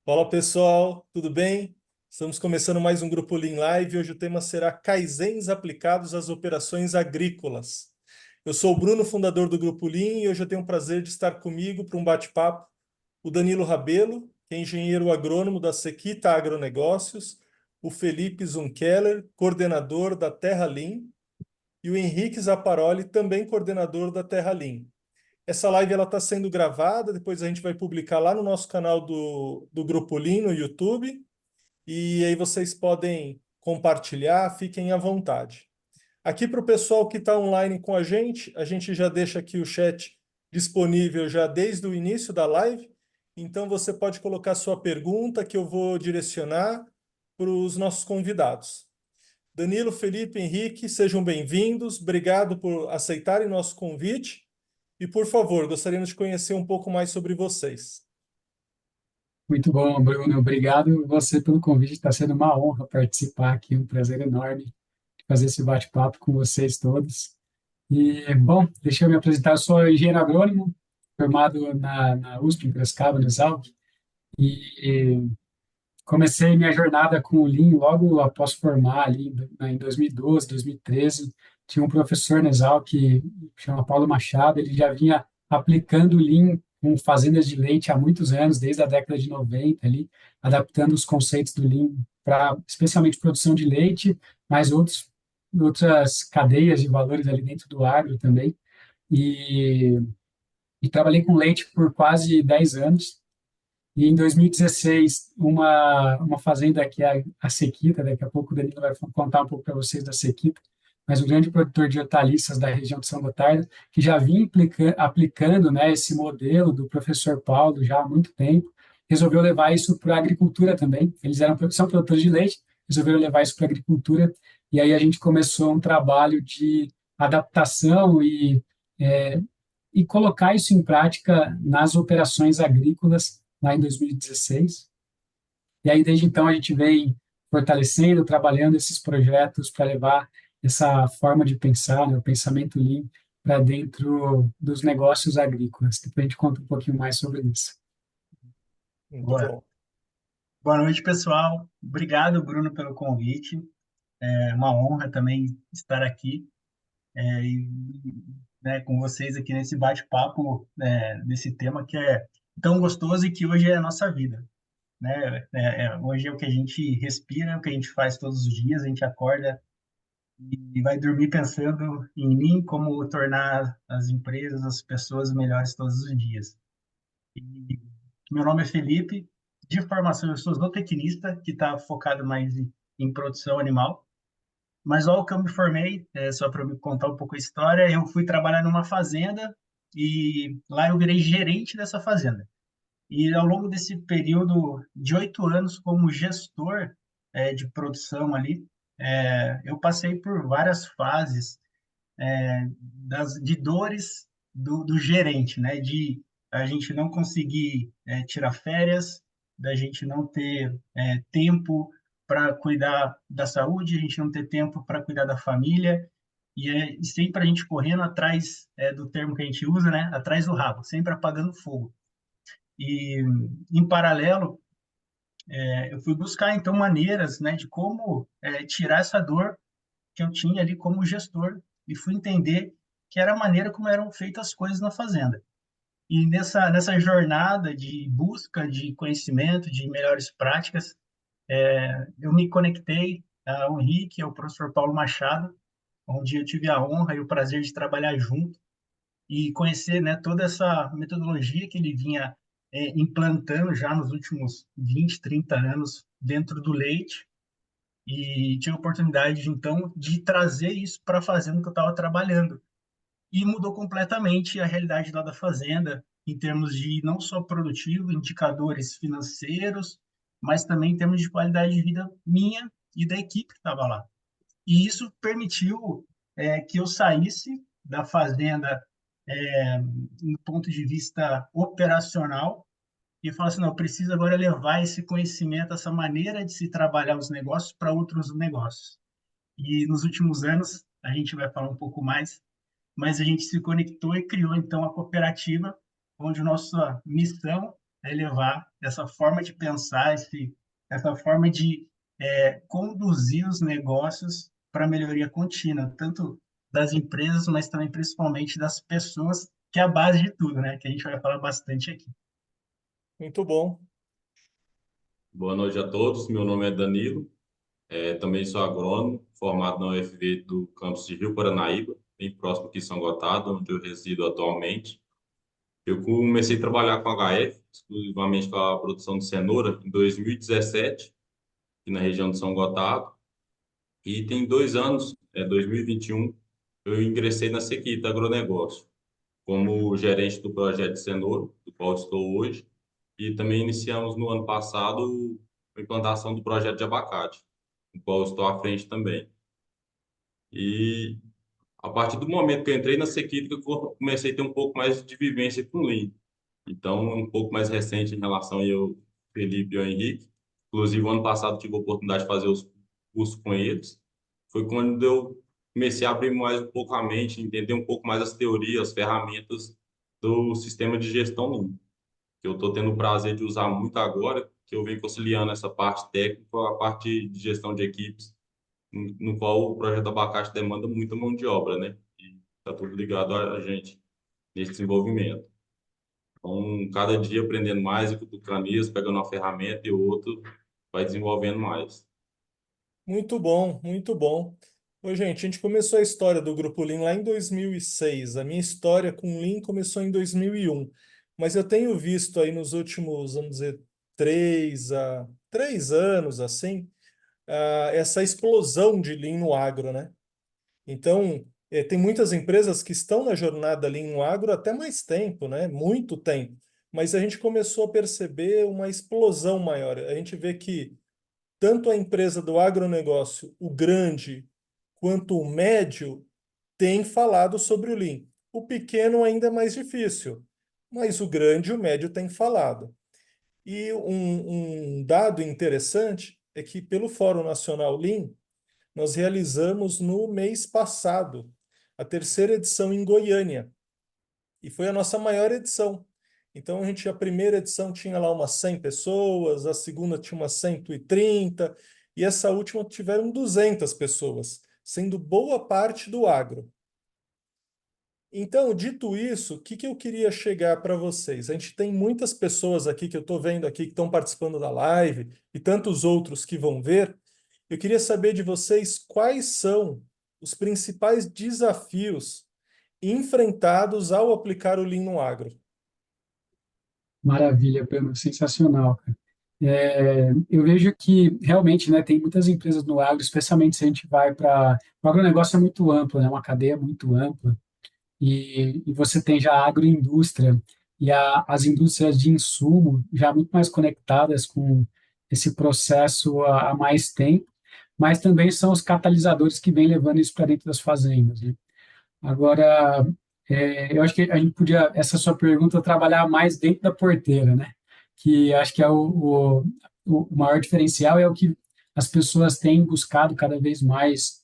Fala pessoal, tudo bem? Estamos começando mais um Grupo Lean Live. Hoje o tema será Kaizens aplicados às operações agrícolas. Eu sou o Bruno, fundador do Grupo Lean, e hoje eu tenho o prazer de estar comigo para um bate-papo o Danilo Rabelo, que é engenheiro agrônomo da Sequita Agronegócios, o Felipe Zunkeller, coordenador da Terra Lean, e o Henrique Zaparoli, também coordenador da Terra Lean. Essa live ela está sendo gravada, depois a gente vai publicar lá no nosso canal do Grupo Lean no YouTube, e aí vocês podem compartilhar, fiquem à vontade. Aqui para o pessoal que está online com a gente já deixa aqui o chat disponível já desde o início da live, então você pode colocar sua pergunta que eu vou direcionar para os nossos convidados. Danilo, Felipe, Henrique, sejam bem-vindos, obrigado por aceitarem nosso convite. E, por favor, gostaríamos de conhecer um pouco mais sobre vocês. Muito bom, Bruno. Obrigado você pelo convite. Está sendo uma honra participar aqui, um prazer enorme de fazer esse bate-papo com vocês todos. E, bom, deixa eu me apresentar. Eu sou engenheiro agrônomo, formado na USP, em Piracicaba, no Exalc, e comecei minha jornada com o Lean logo após formar, ali em 2012, 2013. Tinha um professor na Exalc que chama Paulo Machado, ele já vinha aplicando o Lean com fazendas de leite há muitos anos, desde a década de 90, ali, adaptando os conceitos do Lean para, especialmente, produção de leite, mas outras cadeias de valores ali dentro do agro também. E, e trabalhei com leite por quase 10 anos. E em 2016, uma fazenda que é a Sequita, daqui a pouco o Danilo vai contar um pouco para vocês da Sequita, mas um grande produtor de hortaliças da região de São Gotardo, que já vinha aplicando, né, esse modelo do professor Paulo já há muito tempo, resolveu levar isso para a agricultura também. São produtores de leite, resolveram levar isso para a agricultura, e aí a gente começou um trabalho de adaptação é, e colocar isso em prática nas operações agrícolas lá em 2016. E aí, desde então, a gente vem fortalecendo, trabalhando esses projetos para levar essa forma de pensar, né, o pensamento Lean, para dentro dos negócios agrícolas. Depois a gente conta um pouquinho mais sobre isso. Muito Boa. bom. Boa noite, pessoal. Obrigado, Bruno, pelo convite. É uma honra também estar aqui e, né, com vocês aqui nesse bate-papo, nesse tema que é tão gostoso e que hoje é a nossa vida, né? Hoje é o que a gente respira, é o que a gente faz todos os dias. A gente acorda e vai dormir pensando em mim, como tornar as empresas, as pessoas melhores todos os dias. E meu nome é Felipe, de formação eu sou zootecnista, que está focado mais em produção animal, mas logo que eu me formei, só para me contar um pouco a história, eu fui trabalhar numa fazenda e lá eu virei gerente dessa fazenda. E ao longo desse período de 8 anos como gestor de produção ali, eu passei por várias fases de dores do gerente, né? De a gente não conseguir tirar férias, da gente não ter tempo para cuidar da saúde, a gente não ter tempo para cuidar da família, e sempre a gente correndo atrás do termo que a gente usa, né? Atrás do rabo, sempre apagando fogo. E, em paralelo, eu fui buscar, então, maneiras, né, de como tirar essa dor que eu tinha ali como gestor e fui entender que era a maneira como eram feitas as coisas na fazenda. E nessa jornada de busca de conhecimento, de melhores práticas, eu me conectei ao Henrique, ao professor Paulo Machado, onde eu tive a honra e o prazer de trabalhar junto e conhecer, né, toda essa metodologia que ele vinha implantando já nos últimos 20, 30 anos dentro do leite e tive a oportunidade, então, de trazer isso para a fazenda que eu estava trabalhando. E mudou completamente a realidade lá da fazenda, em termos de não só produtivo, indicadores financeiros, mas também em termos de qualidade de vida minha e da equipe que estava lá. E isso permitiu que eu saísse da fazenda no ponto de vista operacional e falasse, assim, não, eu preciso agora levar esse conhecimento, essa maneira de se trabalhar os negócios para outros negócios. E nos últimos anos, a gente vai falar um pouco mais, mas a gente se conectou e criou, então, a cooperativa, onde nossa missão é levar essa forma de pensar, essa forma de conduzir os negócios para melhoria contínua, tanto das empresas, mas também principalmente das pessoas, que é a base de tudo, né? Que a gente vai falar bastante aqui. Muito bom. Boa noite a todos. Meu nome é Danilo. Também sou agrônomo, formado na UFV do campus de Rio Paranaíba, bem próximo aqui de São Gotardo, onde eu resido atualmente. Eu comecei a trabalhar com HF, exclusivamente com a produção de cenoura, em 2017, aqui na região de São Gotardo. E tem 2 anos, 2021, eu ingressei na Sequita Agronegócio, como gerente do projeto de cenoura, do qual estou hoje. E também iniciamos no ano passado a implantação do projeto de abacate, do qual eu estou à frente também. E a partir do momento que eu entrei na Sequita, eu comecei a ter um pouco mais de vivência com Lean. Então, um pouco mais recente em relação ao Felipe e ao Henrique. Inclusive, ano passado tive a oportunidade de fazer os cursos com eles. Foi quando eu comecei a abrir mais um pouco a mente, entender um pouco mais as teorias, as ferramentas do sistema de gestão Lean, que eu estou tendo o prazer de usar muito agora, que eu venho conciliando essa parte técnica com a parte de gestão de equipes, no qual o projeto Abacate demanda muita mão de obra, né? E está tudo ligado a gente nesse desenvolvimento. Então, cada dia aprendendo mais, e cutucando isso, pegando uma ferramenta e o outro, vai desenvolvendo mais. Muito bom, muito bom. Ô, gente, a gente começou a história do Grupo Lean lá em 2006. A minha história com Lean começou em 2001. Mas eu tenho visto aí nos últimos, vamos dizer, 3 anos, assim, essa explosão de Lean no agro, né? Então, tem muitas empresas que estão na jornada Lean no agro até mais tempo, né? Muito tempo. Mas a gente começou a perceber uma explosão maior. A gente vê que tanto a empresa do agronegócio, o grande, quanto o médio, tem falado sobre o Lean. O pequeno ainda é mais difícil, mas o grande e o médio têm falado. E um dado interessante é que, pelo Fórum Nacional Lean, nós realizamos no mês passado a terceira edição em Goiânia, e foi a nossa maior edição. Então, a primeira edição tinha lá umas 100 pessoas, a segunda tinha umas 130, e essa última tiveram 200 pessoas, sendo boa parte do agro. Então, dito isso, o que que eu queria chegar para vocês? A gente tem muitas pessoas aqui que eu estou vendo aqui que estão participando da live e tantos outros que vão ver. Eu queria saber de vocês quais são os principais desafios enfrentados ao aplicar o Lean no agro. Maravilha, Bruno, sensacional, cara. Eu vejo que realmente, né, tem muitas empresas no agro, especialmente se a gente vai para... O agronegócio é muito amplo, né, uma cadeia muito ampla, e você tem já a agroindústria e as indústrias de insumo já muito mais conectadas com esse processo há mais tempo, mas também são os catalisadores que vêm levando isso para dentro das fazendas, né? Agora, eu acho que a gente podia, essa sua pergunta, trabalhar mais dentro da porteira, né? Que acho que é o maior diferencial, é o que as pessoas têm buscado cada vez mais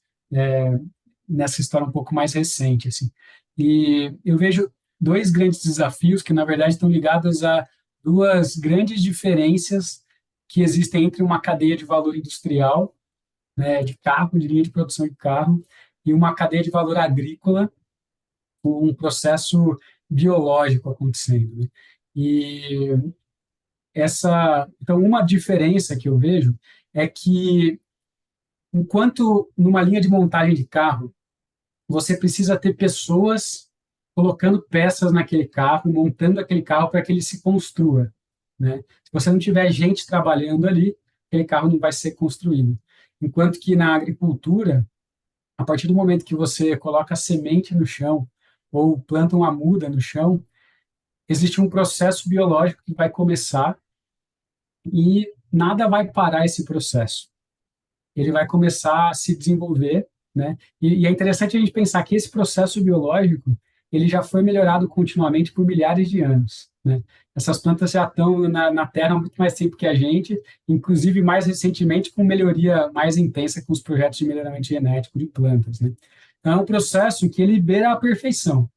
nessa história um pouco mais recente, assim. E eu vejo dois grandes desafios que, na verdade, estão ligados a duas grandes diferenças que existem entre uma cadeia de valor industrial, né, de carro, de linha de produção de carro, e uma cadeia de valor agrícola, com um processo biológico acontecendo, né? E então, uma diferença que eu vejo é que, enquanto numa linha de montagem de carro, você precisa ter pessoas colocando peças naquele carro, montando aquele carro para que ele se construa, né? Se você não tiver gente trabalhando ali, aquele carro não vai ser construído. Enquanto que na agricultura, a partir do momento que você coloca a semente no chão ou planta uma muda no chão, existe um processo biológico que vai começar e nada vai parar esse processo. Ele vai começar a se desenvolver, né? E é interessante a gente pensar que esse processo biológico ele já foi melhorado continuamente por milhares de anos, né? Essas plantas já estão na Terra há muito mais tempo que a gente, inclusive mais recentemente com melhoria mais intensa com os projetos de melhoramento genético de plantas, né? Então é um processo que ele beira a perfeição.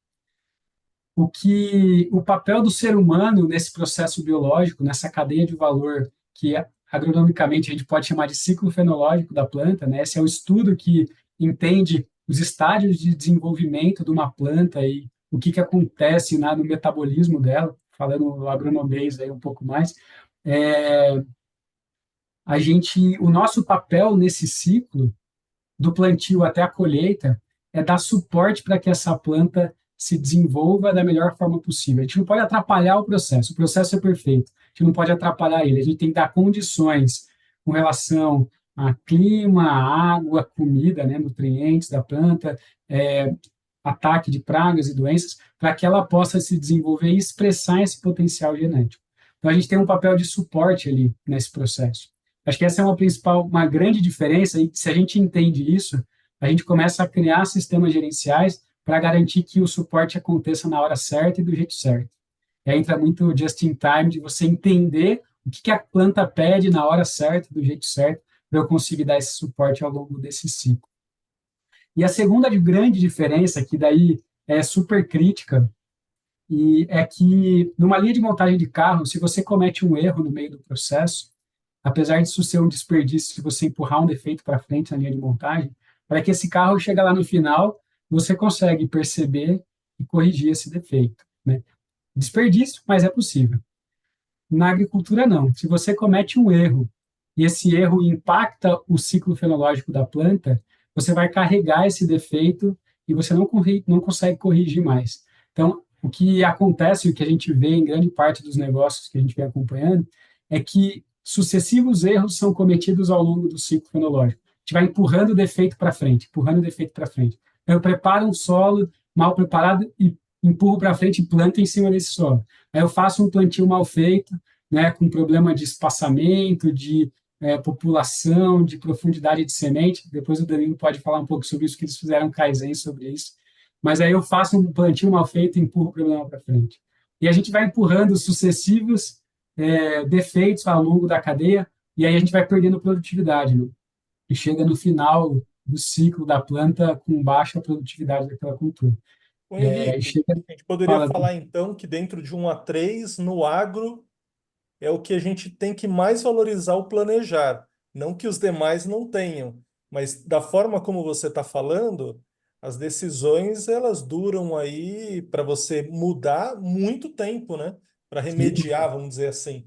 o papel do ser humano nesse processo biológico, nessa cadeia de valor que agronomicamente a gente pode chamar de ciclo fenológico da planta, né? Esse é o estudo que entende os estágios de desenvolvimento de uma planta e o que acontece no metabolismo dela, falando agronomês aí um pouco mais. É, o nosso papel nesse ciclo do plantio até a colheita é dar suporte para que essa planta se desenvolva da melhor forma possível. A gente não pode atrapalhar o processo é perfeito, a gente não pode atrapalhar ele, a gente tem que dar condições com relação a clima, água, comida, né, nutrientes da planta, ataque de pragas e doenças, para que ela possa se desenvolver e expressar esse potencial genético. Então, a gente tem um papel de suporte ali nesse processo. Acho que essa é uma grande diferença, e se a gente entende isso, a gente começa a criar sistemas gerenciais para garantir que o suporte aconteça na hora certa e do jeito certo. E aí entra muito o just in time, de você entender o que a planta pede na hora certa, do jeito certo, para eu conseguir dar esse suporte ao longo desse ciclo. E a segunda grande diferença, que daí é super crítica, e é que numa linha de montagem de carro, se você comete um erro no meio do processo, apesar disso ser um desperdício, se você empurrar um defeito para frente na linha de montagem, para que esse carro chegue lá no final, você consegue perceber e corrigir esse defeito, né? Desperdício, mas é possível. Na agricultura, não. Se você comete um erro e esse erro impacta o ciclo fenológico da planta, você vai carregar esse defeito e você não consegue corrigir mais. Então, o que acontece, o que a gente vê em grande parte dos negócios que a gente vem acompanhando, é que sucessivos erros são cometidos ao longo do ciclo fenológico. A gente vai empurrando o defeito para frente, empurrando o defeito para frente. Então, eu preparo um solo mal preparado e empurro para frente e planto em cima desse solo. Aí eu faço um plantio mal feito, né, com problema de espaçamento, de população, de profundidade de semente. Depois o Danilo pode falar um pouco sobre isso, que eles fizeram Kaizen sobre isso. Mas aí eu faço um plantio mal feito e empurro o problema para frente. E a gente vai empurrando sucessivos defeitos ao longo da cadeia, e aí a gente vai perdendo produtividade, né? E chega no final do ciclo da planta com baixa produtividade daquela cultura. Ô, E Henrique, chega, a gente poderia fala, falar então que dentro de 1 a 3 no agro é o que a gente tem que mais valorizar o planejar. Não que os demais não tenham, mas da forma como você está falando, as decisões elas duram aí para você mudar muito tempo, né? Para remediar, vamos dizer assim.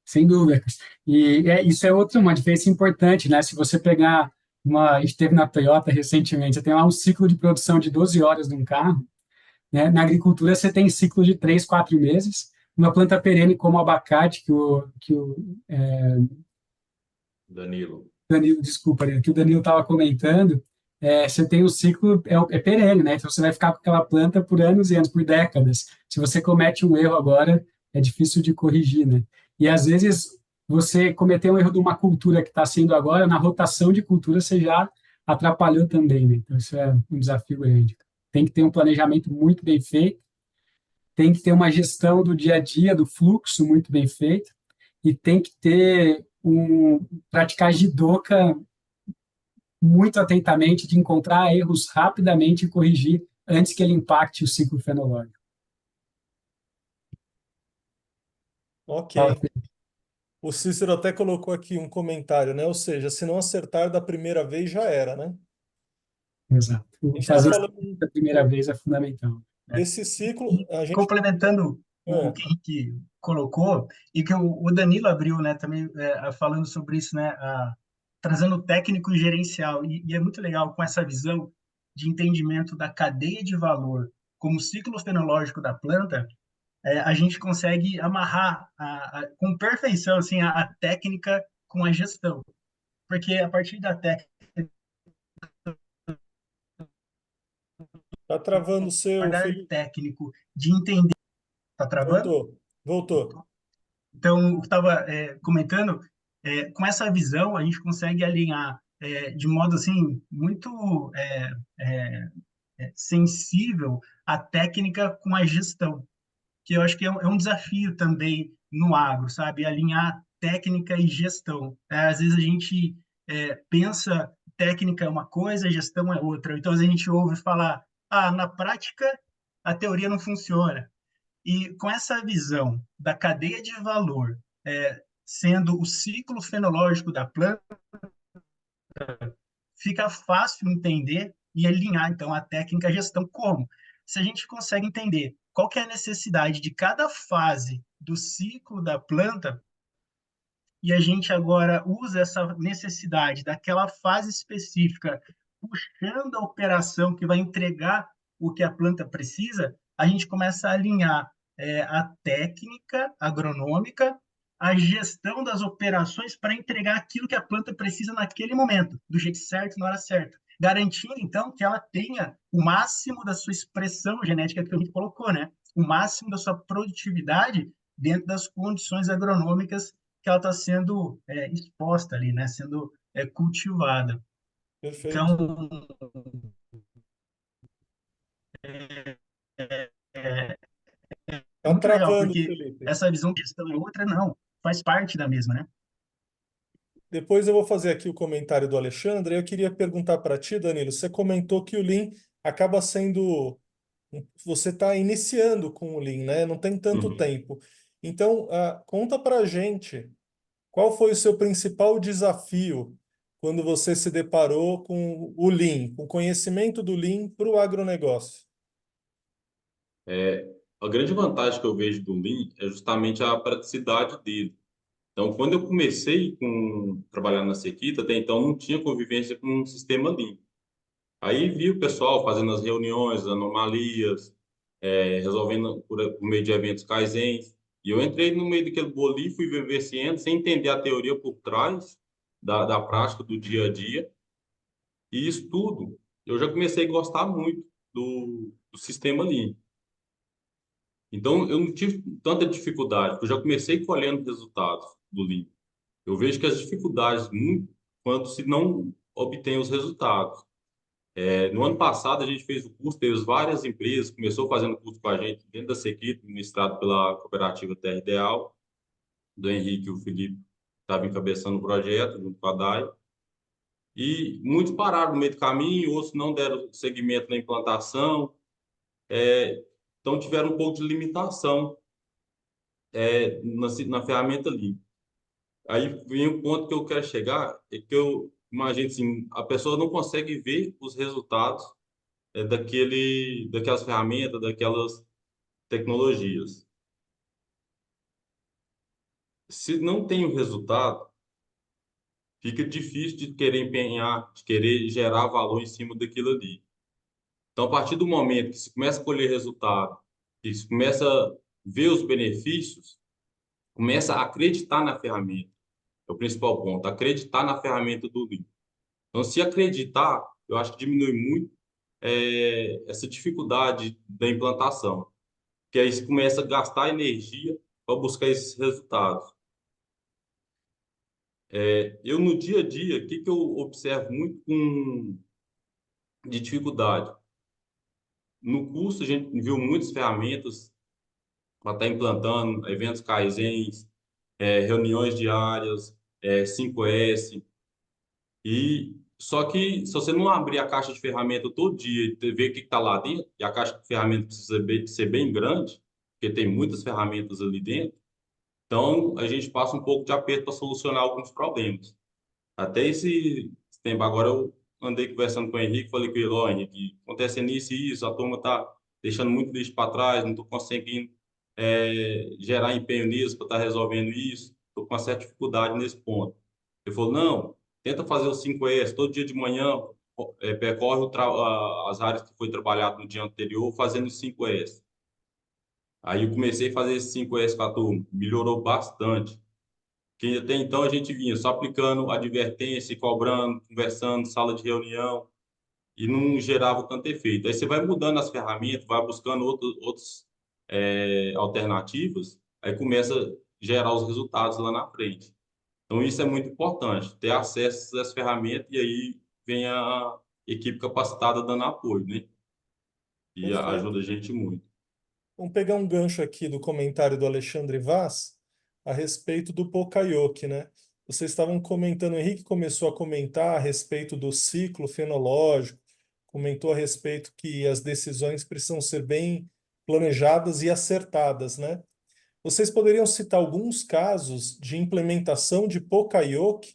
sem dúvidas. E isso é uma diferença importante, né? Se você pegar a gente teve na Toyota recentemente, você tem lá um ciclo de produção de 12 horas de um carro, né? Na agricultura você tem ciclo de 3, 4 meses. Uma planta perene como o abacate, Danilo. Danilo, desculpa, que o Danilo estava comentando, você tem o ciclo, perene, né? Então você vai ficar com aquela planta por anos e anos, por décadas. Se você comete um erro agora, é difícil de corrigir, né? E às vezes você cometeu um erro de uma cultura que está sendo agora, na rotação de cultura você já atrapalhou também, né? Então isso é um desafio grande. Tem que ter um planejamento muito bem feito, tem que ter uma gestão do dia a dia, do fluxo muito bem feito, e tem que ter praticar jidoka muito atentamente, de encontrar erros rapidamente e corrigir antes que ele impacte o ciclo fenológico. Ok. Fala, O Cícero até colocou aqui um comentário, né? Ou seja, se não acertar da primeira vez, já era, né? exato. A gente está Fazer falando a primeira vez é fundamental. desse ciclo, E a gente. complementando o Ah, que a gente colocou, e que o Danilo abriu, né, também falando sobre isso, né, trazendo técnico e gerencial, e é muito legal com essa visão de entendimento da cadeia de valor como ciclo fenológico da planta, a gente consegue amarrar com perfeição assim, a técnica com a gestão, porque a partir da técnica tá travando o seu, Felipe. técnico de entender, tá travando? Voltou, voltou. Então, eu estava comentando, com essa visão, a gente consegue alinhar de modo assim muito é, sensível a técnica com a gestão, que eu acho que é um desafio também no agro, sabe? Alinhar técnica e gestão. Às vezes a gente pensa técnica é uma coisa, gestão é outra. Então, às vezes a gente ouve falar, na prática a teoria não funciona. E com essa visão da cadeia de valor sendo o ciclo fenológico da planta, fica fácil entender e alinhar, então, a técnica de gestão. Como? Se a gente consegue entender qual que é a necessidade de cada fase do ciclo da planta, e a gente agora usa essa necessidade daquela fase específica, puxando a operação que vai entregar o que a planta precisa, a gente começa a alinhar a técnica agronômica, a gestão das operações para entregar aquilo que a planta precisa naquele momento, do jeito certo, na hora certa. Garantindo, então, que ela tenha o máximo da sua expressão genética que a gente colocou, né? O máximo da sua produtividade dentro das condições agronômicas que ela está sendo exposta ali, né? Sendo cultivada. Perfeito. Então, é Tá muito legal, travando, porque Felipe. essa visão de gestão é outra, não, faz parte da mesma, né? Depois eu vou fazer aqui o comentário do Alexandre. Eu queria perguntar para ti, Danilo. Você comentou que o Lean acaba sendo. Você está iniciando com o Lean, né? Não tem tanto Uhum. tempo. Então, conta para a gente qual foi o seu principal desafio quando você se deparou com o Lean, com o conhecimento do Lean para o agronegócio. A grande vantagem que eu vejo do Lean é justamente a praticidade dele. Então, quando eu comecei com trabalhar na Sequita, até então não tinha convivência com um sistema Lean. Aí vi o pessoal fazendo as reuniões, anomalias, resolvendo por meio de eventos Kaizens. E eu entrei no meio daquele bolinho, fui vivenciando, sem entender a teoria por trás da prática do dia a dia. E isso tudo, eu já comecei a gostar muito do sistema Lean. Então, eu não tive tanta dificuldade, porque eu já comecei colhendo resultados do Lean. Eu vejo que as dificuldades, muito, quando se não obtém os resultados. No ano passado, a gente fez o curso, teve várias empresas, começou fazendo curso com a gente dentro da Sequita, ministrado pela cooperativa Terra Ideal, do Henrique e o Felipe estavam encabeçando o projeto, junto com a DAI. E muitos pararam no meio do caminho, outros não deram seguimento na implantação, então tiveram um pouco de limitação na ferramenta ali. Aí vem o ponto que eu quero chegar, é que eu imagino assim, a pessoa não consegue ver os resultados daquelas ferramentas, daquelas tecnologias. Se não tem o resultado, fica difícil de querer empenhar, de querer gerar valor em cima daquilo ali. Então, a partir do momento que se começa a colher resultado, que se começa a ver os benefícios, começa a acreditar na ferramenta. É o principal ponto, acreditar na ferramenta do Lean. Então, se acreditar, eu acho que diminui muito essa dificuldade da implantação, que aí você começa a gastar energia para buscar esses resultados. Eu, no dia a dia, o que eu observo muito de dificuldade? No curso, a gente viu muitas ferramentas para estar implantando, eventos Kaizens, reuniões diárias, 5S. E só que se você não abrir a caixa de ferramenta todo dia e ver o que está lá dentro, e a caixa de ferramenta precisa ser bem grande, porque tem muitas ferramentas ali dentro, então a gente passa um pouco de aperto para solucionar alguns problemas. Até esse tempo agora eu andei conversando com o Henrique, falei com ele, ó, Henrique, acontecendo isso e isso, a turma tá deixando muito lixo para trás, não estou conseguindo gerar empenho nisso para estar resolvendo isso, estou com uma certa dificuldade nesse ponto. Ele falou, não, tenta fazer o 5S todo dia de manhã, percorre as áreas que foi trabalhado no dia anterior fazendo o 5S. Aí eu comecei a fazer esse 5S com a turma, melhorou bastante. Que até então a gente vinha só aplicando advertência, cobrando, conversando, sala de reunião, e não gerava tanto efeito. Aí você vai mudando as ferramentas, vai buscando outras alternativas, aí começa a gerar os resultados lá na frente. Então isso é muito importante, ter acesso às ferramentas e aí vem a equipe capacitada dando apoio, né? E Perfeito. ajuda a gente muito. Vamos pegar um gancho aqui do comentário do Alexandre Vaz a respeito do Pocayoke, né? Vocês estavam comentando, o Henrique começou a comentar a respeito do ciclo fenológico, comentou a respeito que as decisões precisam ser bem planejadas e acertadas, né? Vocês poderiam citar alguns casos de implementação de Poka-yoke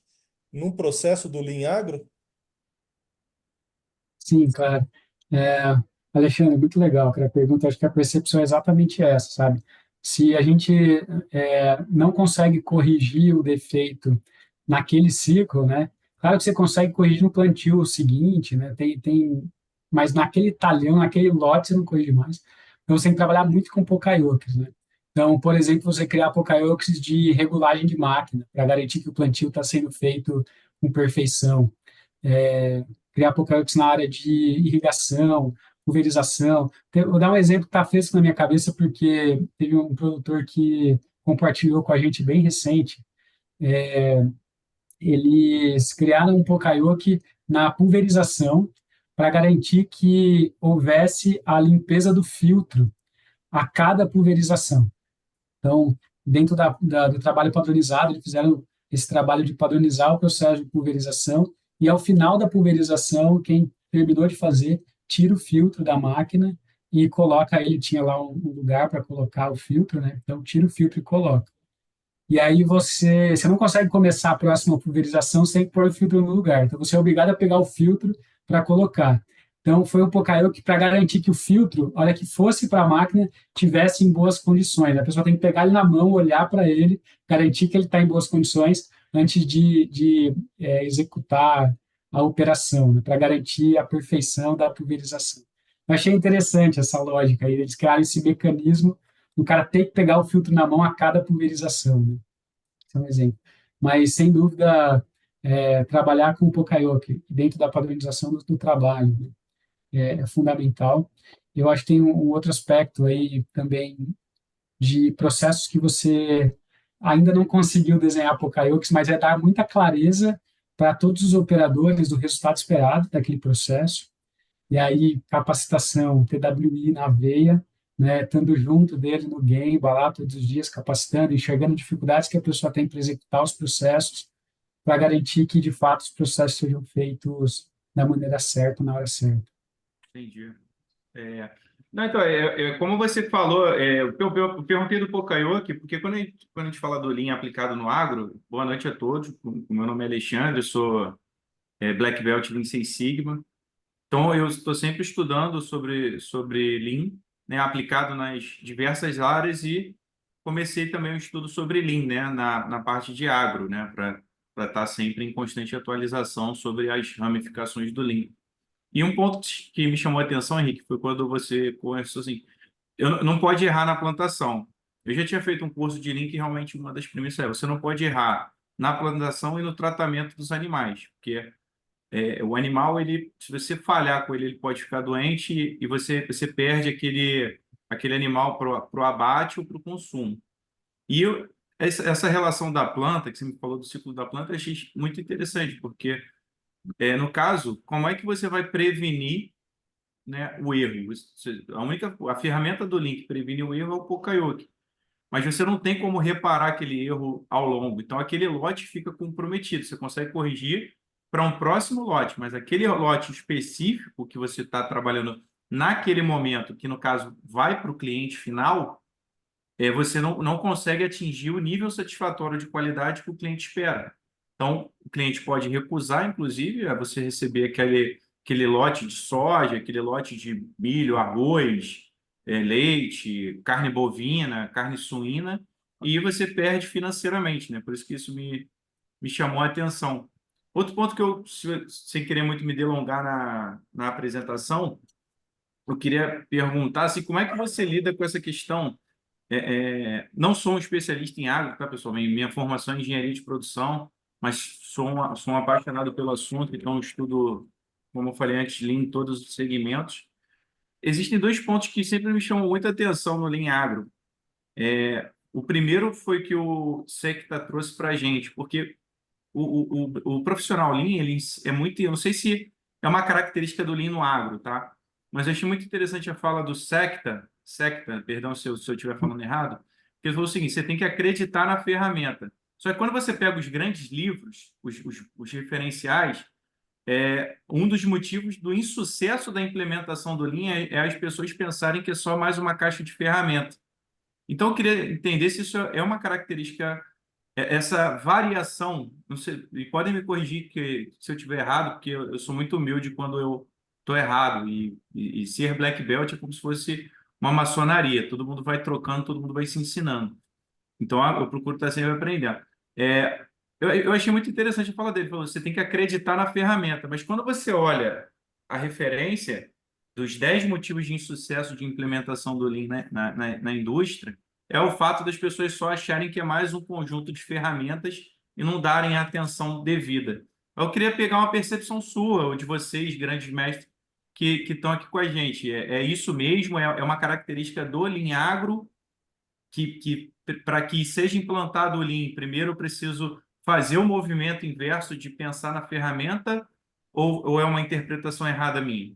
num processo do Lean Agro? Sim, claro. É, Alexandre, muito legal, cara. A pergunta, acho que a percepção é exatamente essa, sabe? Se a gente não consegue corrigir o defeito naquele ciclo, né? Claro que você consegue corrigir no plantio seguinte, né? Mas naquele talhão, naquele lote, você não corrige mais. Então, você tem que trabalhar muito com Pokayokes, né? Então, por exemplo, você criar Pokayokes de regulagem de máquina, para garantir que o plantio está sendo feito com perfeição. Criar apocalipse na área de irrigação, pulverização. Vou dar um exemplo que está fresco na minha cabeça, porque teve um produtor que compartilhou com a gente bem recente. Eles criaram um Poka-yoke na pulverização para garantir que houvesse a limpeza do filtro a cada pulverização. Então, dentro do trabalho padronizado, eles fizeram esse trabalho de padronizar o processo de pulverização e, ao final da pulverização, quem terminou de fazer, tira o filtro da máquina e coloca ele, tinha lá um lugar para colocar o filtro, né? Então, tira o filtro e coloca. E aí você não consegue começar a próxima pulverização sem pôr o filtro no lugar. Então, você é obrigado a pegar o filtro para colocar. Então, foi um Poka-yoke para garantir que o filtro, a hora que fosse para a máquina, tivesse em boas condições. A pessoa tem que pegar ele na mão, olhar para ele, garantir que ele está em boas condições antes de executar a operação, né, para garantir a perfeição da pulverização. Eu achei interessante essa lógica aí, eles criaram esse mecanismo, o cara tem que pegar o filtro na mão a cada pulverização, né? Esse é um exemplo. Mas, sem dúvida, trabalhar com o Poka-yoke dentro da padronização do trabalho, né? É fundamental. Eu acho que tem um outro aspecto aí também de processos que você ainda não conseguiu desenhar Poka-yokes, mas é dar muita clareza para todos os operadores do resultado esperado daquele processo. E aí, capacitação, TWI na veia, né, estando junto dele no game, lá todos os dias, capacitando, enxergando dificuldades que a pessoa tem para executar os processos, para garantir que, de fato, os processos sejam feitos da maneira certa, na hora certa. Entendi. Não, então, como você falou, eu perguntei do Poka-yoke, porque quando a gente fala do Lean aplicado no agro, boa noite a todos, o meu nome é Alexandre, eu sou Black Belt Lean Six Sigma, então eu estou sempre estudando sobre Lean, né, aplicado nas diversas áreas e comecei também um estudo sobre Lean, né, na parte de agro, né, para estar sempre em constante atualização sobre as ramificações do Lean. E um ponto que me chamou a atenção, Henrique, foi quando você conversou assim, não pode errar na plantação. Eu já tinha feito um curso de Lean que realmente uma das premissas é você não pode errar na plantação e no tratamento dos animais, porque o animal, se você falhar com ele, ele pode ficar doente e você perde aquele animal para o abate ou para o consumo. E essa relação da planta, que você me falou do ciclo da planta, eu achei muito interessante, porque, no caso, como é que você vai prevenir, né, o erro? A ferramenta do Lean que previne o erro é o Poka-yoke, mas você não tem como reparar aquele erro ao longo. Então, aquele lote fica comprometido. Você consegue corrigir para um próximo lote, mas aquele lote específico que você está trabalhando naquele momento, que no caso vai para o cliente final, você não consegue atingir o nível satisfatório de qualidade que o cliente espera. Então, o cliente pode recusar, inclusive, a você receber aquele lote de soja, aquele lote de milho, arroz, leite, carne bovina, carne suína, e você perde financeiramente, né? Por isso que isso me chamou a atenção. Outro ponto que eu, sem querer muito me delongar na apresentação, eu queria perguntar assim, como é que você lida com essa questão. Não sou um especialista em agro, tá, pessoal? Minha formação é em engenharia de produção, mas sou um apaixonado pelo assunto, então estudo, como eu falei antes, Lean em todos os segmentos. Existem dois pontos que sempre me chamam muita atenção no Lean Agro. O primeiro foi que o Secta trouxe para a gente, porque o profissional Lean, ele é muito, eu não sei se é uma característica do Lean no agro, tá? Mas eu achei muito interessante a fala do Secta, perdão se eu estiver falando errado, porque ele falou o seguinte, você tem que acreditar na ferramenta. Só que quando você pega os grandes livros, os referenciais, um dos motivos do insucesso da implementação do Lean é as pessoas pensarem que é só mais uma caixa de ferramenta. Então, eu queria entender se isso é uma característica, essa variação, não sei, e podem me corrigir se eu estiver errado, porque eu sou muito humilde quando eu estou errado, e ser black belt é como se fosse uma maçonaria, todo mundo vai trocando, todo mundo vai se ensinando. Então, eu procuro estar sempre aprendendo. É, eu achei muito interessante a fala dele. Ele falou, você tem que acreditar na ferramenta. Mas quando você olha a referência dos 10 motivos de insucesso de implementação do Lean, né, na indústria, é o fato das pessoas só acharem que é mais um conjunto de ferramentas e não darem a atenção devida. Eu queria pegar uma percepção sua, ou de vocês, grandes mestres, que estão aqui com a gente. É isso mesmo? É uma característica do Lean Agro que para que seja implantado o Lean, primeiro eu preciso fazer o movimento inverso de pensar na ferramenta ou é uma interpretação errada minha?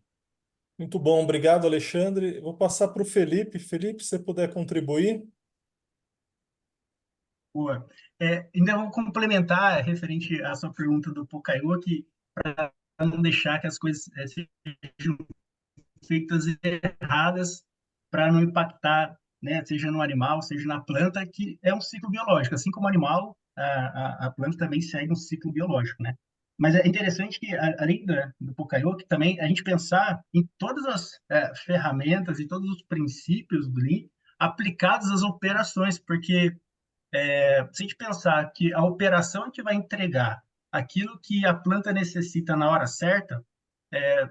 Muito bom, obrigado, Alexandre. Eu vou passar para o Felipe. Felipe, se você puder contribuir. Boa. Ainda vou complementar referente à sua pergunta do Pocahontas, para não deixar que as coisas sejam feitas erradas, para não impactar, né, seja no animal, seja na planta, que é um ciclo biológico. Assim como o animal, a planta também segue um ciclo biológico, né? Mas é interessante que, além do Pocahontas, também a gente pensar em todas as ferramentas e todos os princípios do Lean aplicados às operações, porque se a gente pensar que a operação que vai entregar aquilo que a planta necessita na hora certa,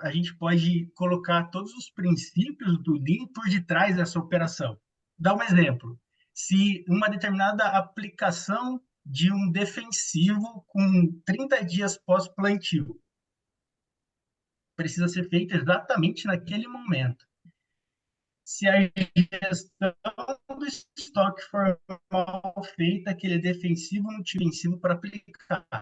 a gente pode colocar todos os princípios do Lean por detrás dessa operação. Dá um exemplo. Se uma determinada aplicação de um defensivo com 30 dias pós-plantio precisa ser feita exatamente naquele momento. Se a gestão do estoque for mal feita, aquele defensivo não tiver defensivo para aplicar.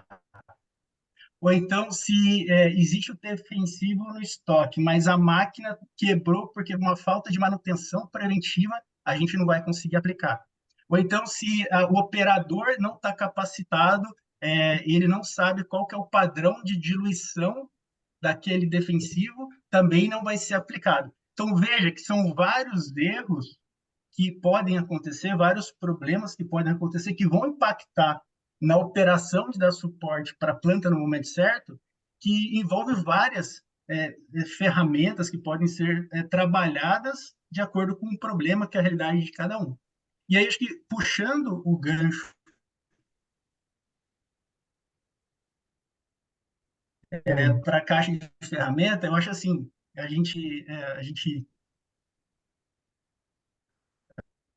Ou então, se existe o defensivo no estoque, mas a máquina quebrou porque uma falta de manutenção preventiva, a gente não vai conseguir aplicar. Ou então, se o operador não está capacitado, ele não sabe qual que é o padrão de diluição daquele defensivo, também não vai ser aplicado. Então, veja que são vários erros que podem acontecer, vários problemas que podem acontecer, que vão impactar na operação de dar suporte para a planta no momento certo, que envolve várias ferramentas que podem ser trabalhadas de acordo com o problema que é a realidade de cada um. E aí, acho que puxando o gancho para a caixa de ferramenta, eu acho assim, a gente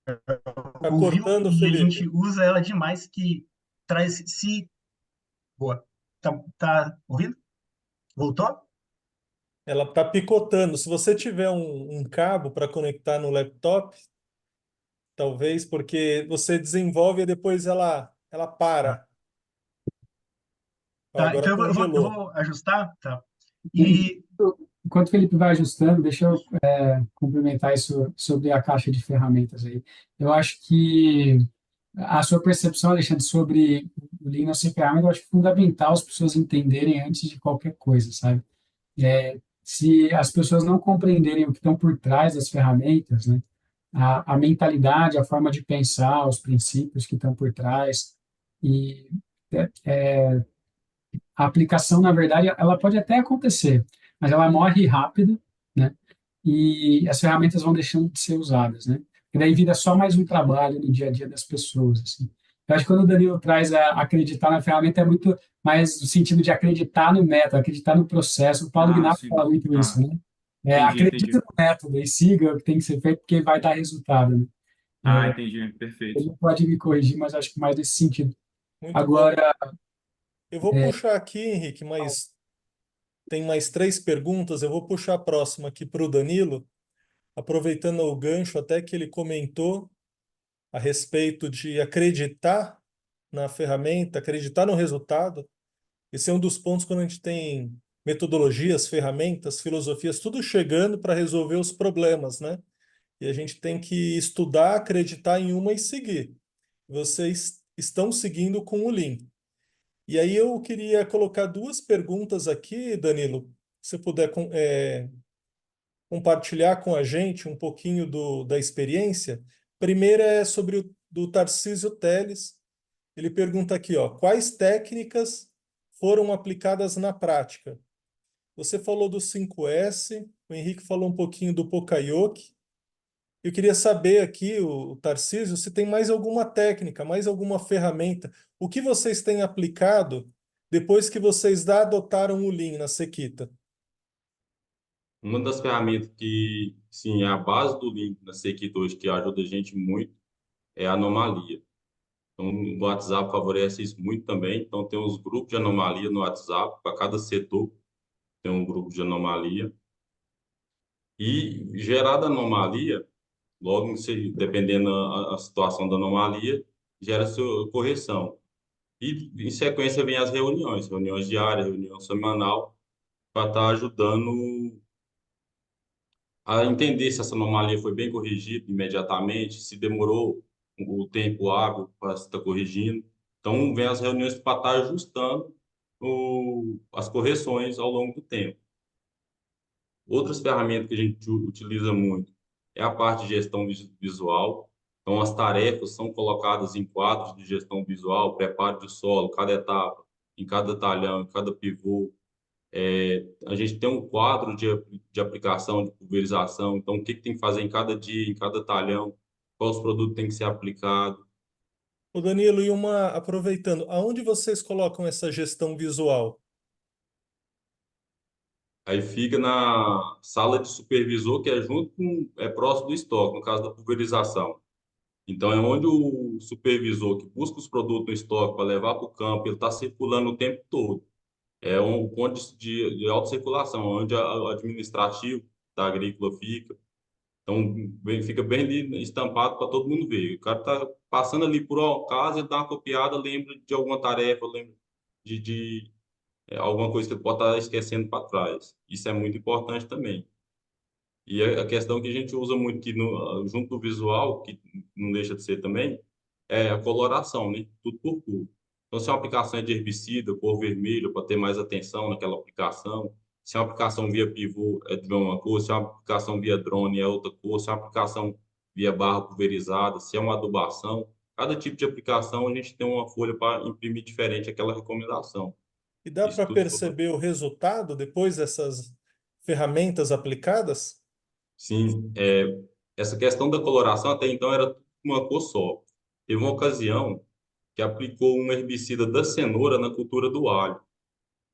Tá ouviu cortando, e a gente Felipe. usa ela demais, que traz se boa. Tá ouvindo? Voltou? Ela tá picotando. Se você tiver um cabo para conectar no laptop, talvez, porque você desenvolve e depois ela Tá. para. Ó, Tá, agora então eu congelou. vou ajustar, tá? E E enquanto o Felipe vai ajustando, deixa eu complementar isso sobre a caixa de ferramentas aí. Eu acho que a sua percepção, Alexandre, sobre o Linux CPA, eu acho fundamental as pessoas entenderem antes de qualquer coisa, sabe? Se as pessoas não compreenderem o que estão por trás das ferramentas, né? A mentalidade, a forma de pensar, os princípios que estão por trás, e a aplicação, na verdade, ela pode até acontecer, mas ela morre rápido, né? E as ferramentas vão deixando de ser usadas, né? E daí vira só mais um trabalho no dia a dia das pessoas, assim. Eu acho que quando o Danilo traz a acreditar na ferramenta é muito mais no sentido de acreditar no método, acreditar no processo. O Paulo Ah, Gnappi sim. fala muito isso, Ah, né? Acredite entendi. no método e siga o que tem que ser feito porque vai dar resultado, né? Ah, entendi. Perfeito. Ele pode me corrigir, mas acho que mais nesse sentido. Muito bom. Agora, Eu vou puxar aqui, Henrique, mas tem mais 3 perguntas. Eu vou puxar a próxima aqui para o Danilo, aproveitando o gancho até que ele comentou a respeito de acreditar na ferramenta, acreditar no resultado. Esse é um dos pontos quando a gente tem metodologias, ferramentas, filosofias, tudo chegando para resolver os problemas, né? E a gente tem que estudar, acreditar em uma e seguir. Vocês estão seguindo com o Lean. E aí eu queria colocar duas perguntas aqui, Danilo, se você puder compartilhar com a gente um pouquinho da experiência. Primeira é sobre o do Tarcísio Teles. Ele pergunta aqui, ó, quais técnicas foram aplicadas na prática? Você falou do 5S, o Henrique falou um pouquinho do Pocayoke. Eu queria saber aqui, o Tarcísio, se tem mais alguma técnica, mais alguma ferramenta. O que vocês têm aplicado depois que vocês adotaram o Lean na Sequita? Uma das ferramentas que, sim, é a base do Lean na Sequita hoje, que ajuda a gente muito, é a anomalia. Então, o WhatsApp favorece isso muito também. Então, tem uns grupos de anomalia no WhatsApp, para cada setor tem um grupo de anomalia. E gerada anomalia, logo, dependendo a situação da anomalia, gera sua correção. E, em sequência, vem as reuniões diárias, reunião semanal, para estar ajudando a entender se essa anomalia foi bem corrigida imediatamente, se demorou o tempo hábil para estar corrigindo. Então, vem as reuniões para estar ajustando as correções ao longo do tempo. Outras ferramentas que a gente utiliza muito é a parte de gestão visual. Então, as tarefas são colocadas em quadros de gestão visual, preparo de solo, cada etapa, em cada talhão, em cada pivô. A gente tem um quadro de aplicação, de pulverização. Então, o que tem que fazer em cada dia, em cada talhão, quais produtos tem que ser aplicado. O Danilo, aproveitando, aonde vocês colocam essa gestão visual? Aí fica na sala de supervisor, que é próximo do estoque, no caso da pulverização. Então, é onde o supervisor que busca os produtos no estoque para levar para o campo, ele está circulando o tempo todo. É um ponto de alta circulação, onde o administrativo da agrícola fica. Então, fica bem ali estampado para todo mundo ver. O cara está passando ali por um acaso, ele dá uma copiada, lembra de alguma tarefa, lembra de alguma coisa que ele pode estar esquecendo para trás. Isso é muito importante também. E a questão que a gente usa muito aqui junto do visual, que não deixa de ser também, é a coloração, né? Tudo por cor. Então, se é uma aplicação é de herbicida, cor vermelha, para ter mais atenção naquela aplicação. Se é uma aplicação via pivô, é de uma cor. Se é uma aplicação via drone, é outra cor. Se é uma aplicação via barra pulverizada, se é uma adubação. Cada tipo de aplicação, a gente tem uma folha para imprimir diferente aquela recomendação. E dá Isso para tudo. perceber o resultado depois dessas ferramentas aplicadas? Sim, essa questão da coloração até então era uma cor só. Teve uma ocasião que aplicou um herbicida da cenoura na cultura do alho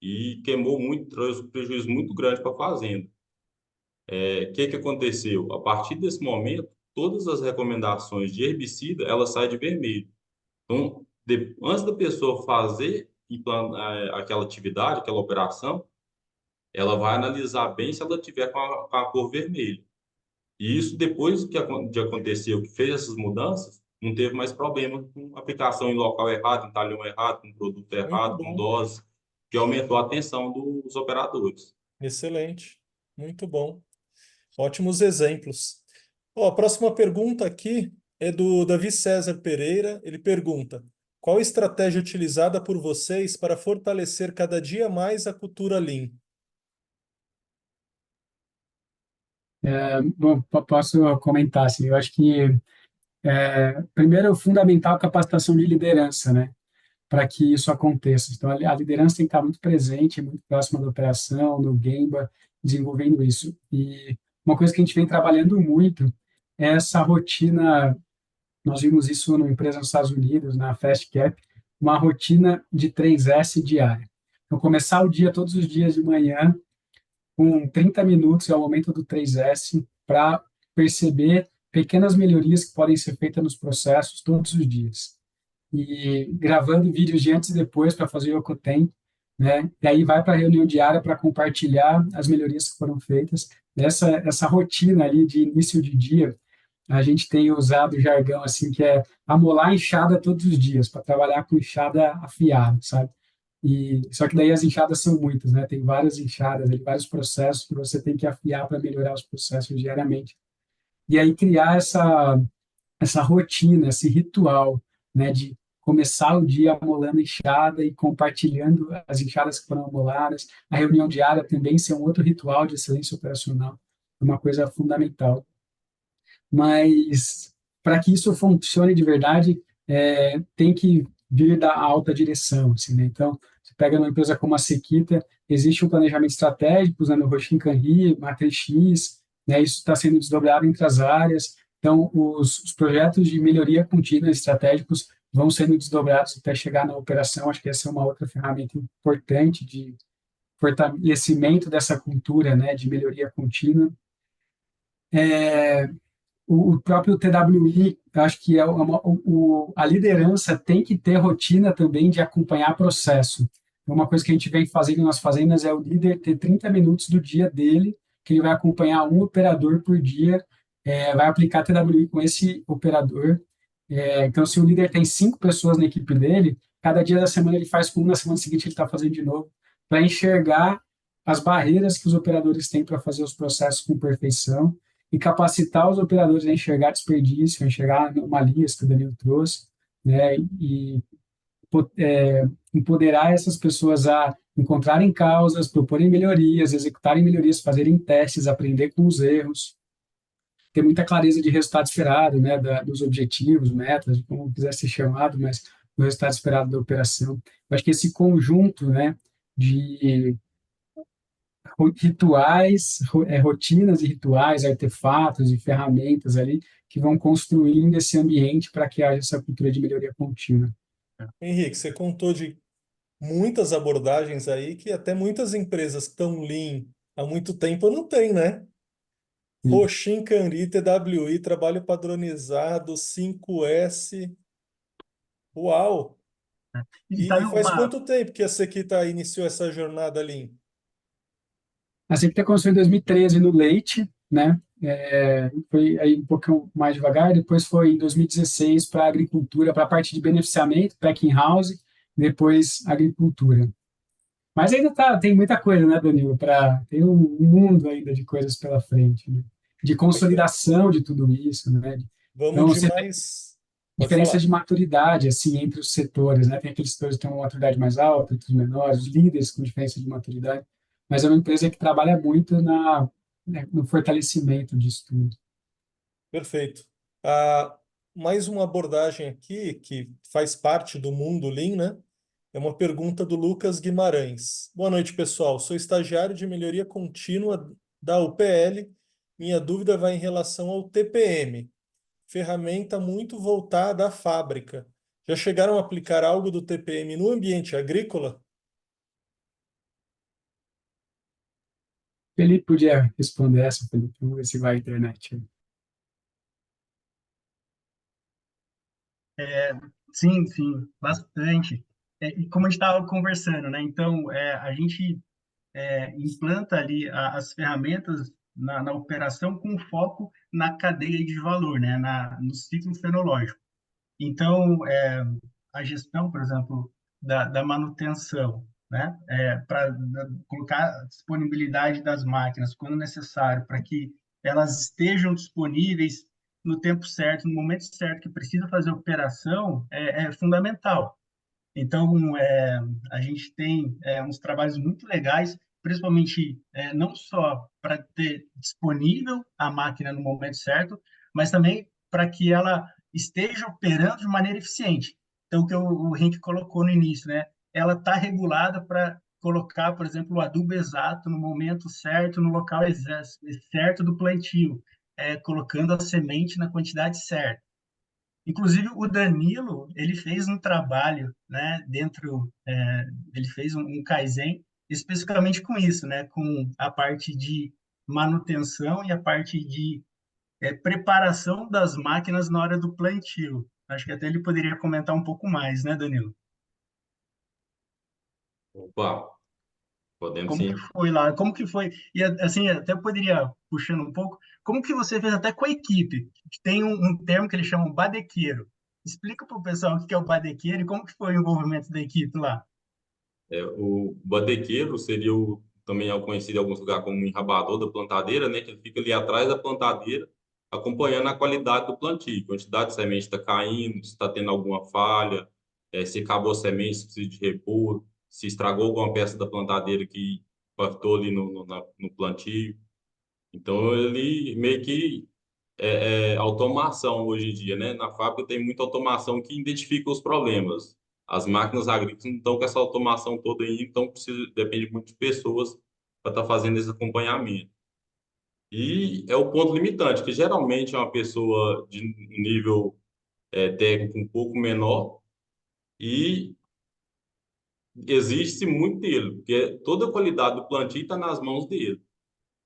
e queimou muito, trouxe um prejuízo muito grande para a fazenda. O que que aconteceu? A partir desse momento, todas as recomendações de herbicida, elas saem de vermelho. Então, antes da pessoa fazer aquela atividade, aquela operação, ela vai analisar bem se ela tiver com a cor vermelha. E isso, depois de acontecer o que fez essas mudanças, não teve mais problema com aplicação em local errado, em talhão errado, com produto Muito errado, com bom, dose, que aumentou a atenção dos operadores. excelente, muito bom. Ótimos exemplos. Ó, a próxima pergunta aqui é do Davi César Pereira. Ele pergunta: qual a estratégia utilizada por vocês para fortalecer cada dia mais a cultura Lean? Bom, posso comentar, assim, eu acho que, primeiro, é fundamental a capacitação de liderança, né, para que isso aconteça. Então, a liderança tem que estar muito presente, muito próxima da operação, no Gemba, desenvolvendo isso. E uma coisa que a gente vem trabalhando muito é essa rotina. Nós vimos isso numa empresa nos Estados Unidos, na Fast Cap, uma rotina de 3S diária. Então, começar o dia todos os dias de manhã, com 30 minutos, é o momento do 3S, para perceber pequenas melhorias que podem ser feitas nos processos todos os dias. E gravando vídeos de antes e depois para fazer o Yokoten, né? E aí vai para a reunião diária para compartilhar as melhorias que foram feitas. Essa rotina ali de início de dia, a gente tem usado o jargão assim que é amolar a enxada todos os dias para trabalhar com enxada afiada, sabe? E só que daí as enxadas são muitas, né? Tem várias enxadas, vários processos que você tem que afiar para melhorar os processos diariamente. E aí criar essa rotina, esse ritual, né, de começar o dia amolando enxada e compartilhando as enxadas que foram amoladas. A reunião diária também ser um outro ritual de excelência operacional, é uma coisa fundamental. Mas para que isso funcione de verdade, tem que vir da alta direção, assim, né? Então, você pega uma empresa como a Sequita, existe um planejamento estratégico usando o Roshin Kanri, Matrix X, né? Isso está sendo desdobrado entre as áreas. Então, os projetos de melhoria contínua estratégicos vão sendo desdobrados até chegar na operação. Acho que essa é uma outra ferramenta importante de fortalecimento dessa cultura, né, de melhoria contínua. O próprio TWI, acho que a liderança tem que ter rotina também de acompanhar processo. Uma coisa que a gente vem fazendo nas fazendas é o líder ter 30 minutos do dia dele, que ele vai acompanhar um operador por dia, vai aplicar TWI com esse operador. Então, se o líder tem 5 pessoas na equipe dele, cada dia da semana ele faz com um, na semana seguinte ele está fazendo de novo, para enxergar as barreiras que os operadores têm para fazer os processos com perfeição e capacitar os operadores a enxergar desperdício, a enxergar anomalias que o Danilo trouxe, né, e empoderar essas pessoas a encontrarem causas, proporem melhorias, executarem melhorias, fazerem testes, aprender com os erros, ter muita clareza de resultado esperado, né, dos objetivos, metas, como quiser ser chamado, mas do resultado esperado da operação. Eu acho que esse conjunto, né, de rituais, rotinas e rituais, artefatos e ferramentas ali que vão construindo esse ambiente para que haja essa cultura de melhoria contínua. Henrique, você contou de muitas abordagens aí que até muitas empresas que estão Lean há muito tempo não têm, né? Sim. Roshin Kanri, TWI, trabalho padronizado, 5S. Uau! E E sabe faz uma, quanto tempo que a Sequita iniciou essa jornada Lean? A CPT começou em 2013 no leite, né? Foi aí um pouco mais devagar, depois foi em 2016 para a agricultura, para a parte de beneficiamento, packing house, depois agricultura. Mas ainda tem muita coisa, né, Danilo? Tem um mundo ainda de coisas pela frente, né? De Perfeito. consolidação de tudo isso, né? Então, Vamos de você vê mais. Pode diferença falar. de maturidade, assim, entre os setores, né? Tem aqueles setores que têm uma maturidade mais alta, outros menores, os líderes com diferença de maturidade, mas é uma empresa que trabalha muito no fortalecimento disso tudo. Perfeito. Mais uma abordagem aqui que faz parte do mundo Lean, né? É uma pergunta do Lucas Guimarães. Boa noite, pessoal. Sou estagiário de melhoria contínua da UPL. Minha dúvida vai em relação ao TPM, ferramenta muito voltada à fábrica. Já chegaram a aplicar algo do TPM no ambiente agrícola? Felipe podia responder essa, Felipe. Vamos ver se vai à internet. sim, sim, bastante. E como a gente estava conversando, né? Então, a gente implanta ali as ferramentas na operação com foco na cadeia de valor, né? No ciclo fenológico. Então, a gestão, por exemplo, da manutenção, né? Para colocar a disponibilidade das máquinas quando necessário, para que elas estejam disponíveis no tempo certo, no momento certo que precisa fazer a operação, é fundamental. Então, a gente tem uns trabalhos muito legais, principalmente não só para ter disponível a máquina no momento certo, mas também para que ela esteja operando de maneira eficiente. Então, o que o Henrique colocou no início, né? Ela está regulada para colocar, por exemplo, o adubo exato no momento certo, no local certo do plantio, colocando a semente na quantidade certa. Inclusive, o Danilo, ele fez um trabalho, né, ele fez um Kaizen especificamente com isso, né, com a parte de manutenção e a parte de preparação das máquinas na hora do plantio. Acho que até ele poderia comentar um pouco mais, né, Danilo? Opa, podemos Como que sim. foi lá? Como que foi? E assim, até poderia puxando um pouco, como que você fez até com a equipe? Tem um termo que eles chamam badequeiro. Explica para o pessoal o que é o badequeiro e como que foi o envolvimento da equipe lá. O badequeiro seria também é conhecido em alguns lugares como um enrabador da plantadeira, né? Que ele fica ali atrás da plantadeira, acompanhando a qualidade do plantio, quantidade de semente está caindo, se está tendo alguma falha, se acabou a semente, se precisa de repor, se estragou alguma peça da plantadeira que impactou ali no plantio. Então, ele meio que automação hoje em dia, né? Na fábrica tem muita automação que identifica os problemas. As máquinas agrícolas não estão com essa automação toda aí, então depende muito de pessoas para estar fazendo esse acompanhamento. E é o ponto limitante, que geralmente é uma pessoa de nível técnico um pouco menor e exige-se muito dele, porque toda a qualidade do plantio está nas mãos dele.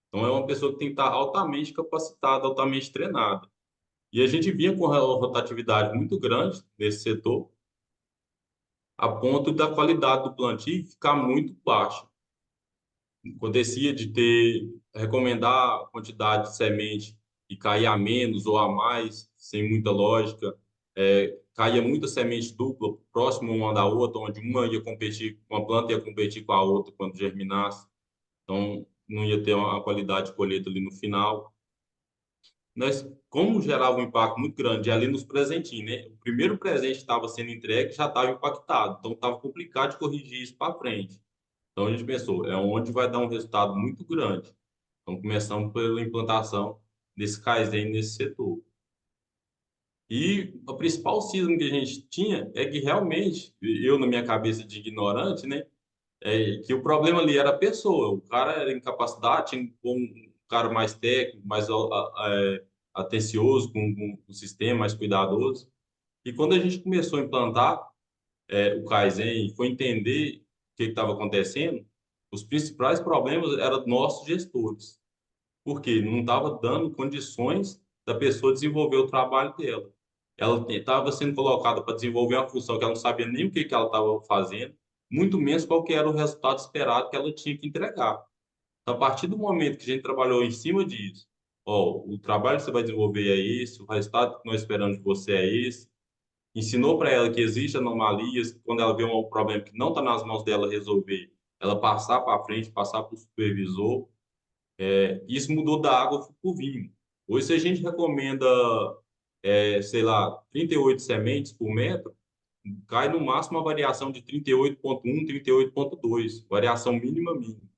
Então é uma pessoa que tem que estar altamente capacitada, altamente treinada. E a gente vinha com uma rotatividade muito grande nesse setor, a ponto da qualidade do plantio ficar muito baixa. Acontecia de recomendar a quantidade de semente e cair a menos ou a mais, sem muita lógica. Caía muita semente dupla, próximo uma da outra, onde uma planta ia competir com a outra quando germinasse. Então, não ia ter uma qualidade de colheita ali no final. Nós, como gerava um impacto muito grande ali nos presentinhos, né? O primeiro presente que estava sendo entregue já estava impactado, então estava complicado de corrigir isso para frente. Então a gente pensou, é onde vai dar um resultado muito grande. Então começamos pela implantação desse Kaizen nesse setor. E o principal cisma que a gente tinha é que realmente, eu na minha cabeça de ignorante, né? Que o problema ali era a pessoa. O cara era incapacitado, tinha um cara mais técnico, mais atencioso com o sistema, mais cuidadoso. E quando a gente começou a implantar o Kaizen e foi entender o que estava acontecendo, os principais problemas eram nossos gestores, porque não estava dando condições da pessoa desenvolver o trabalho dela. Ela estava sendo colocada para desenvolver uma função que ela não sabia nem o que ela estava fazendo, muito menos qual que era o resultado esperado que ela tinha que entregar. Então, a partir do momento que a gente trabalhou em cima disso, ó, o trabalho que você vai desenvolver é esse, o resultado que nós esperamos de você é esse, ensinou para ela que existem anomalias, que quando ela vê um problema que não está nas mãos dela resolver, ela passar para frente, passar para o supervisor. Isso mudou da água para o vinho. Hoje, se a gente recomenda, sei lá, 38 sementes por metro, cai no máximo uma variação de 38,1, 38,2, variação mínima mínima.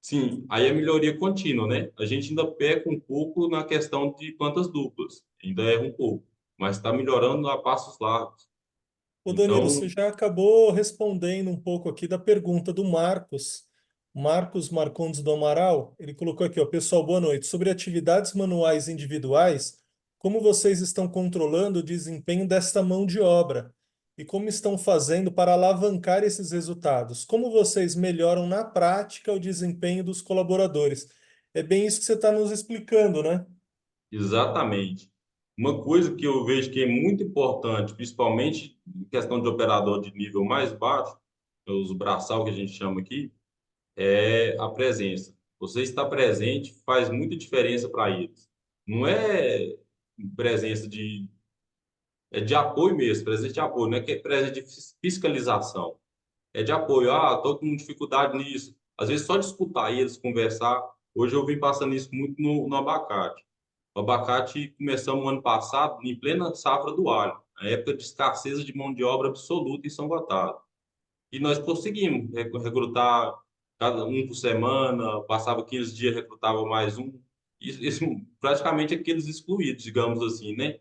Sim, aí é melhoria contínua, né? A gente ainda peca um pouco na questão de plantas duplas, ainda erra um pouco, mas está melhorando a passos largos. Ô, Danilo, você Então, já acabou respondendo um pouco aqui da pergunta do Marcos. Marcos Marcondes do Amaral, ele colocou aqui, ó, pessoal, boa noite. Sobre atividades manuais individuais, como vocês estão controlando o desempenho desta mão de obra? E como estão fazendo para alavancar esses resultados? Como vocês melhoram na prática o desempenho dos colaboradores? É bem isso que você está nos explicando, né? exatamente. Uma coisa que eu vejo que é muito importante, principalmente em questão de operador de nível mais baixo, os braçal que a gente chama aqui, é a presença. Você estar presente faz muita diferença para eles. Não é presença de apoio mesmo, presença de apoio, não é que é presença de fiscalização. É de apoio. Ah, estou com dificuldade nisso. Às vezes só de escutar eles conversar. Hoje eu vim passando isso muito no abacate. O abacate começamos no ano passado, em plena safra do alho, a época de escassez de mão de obra absoluta em São Gotardo. E nós conseguimos recrutar cada um por semana, passava 15 dias, recrutava mais um. Isso praticamente aqueles excluídos, digamos assim, né?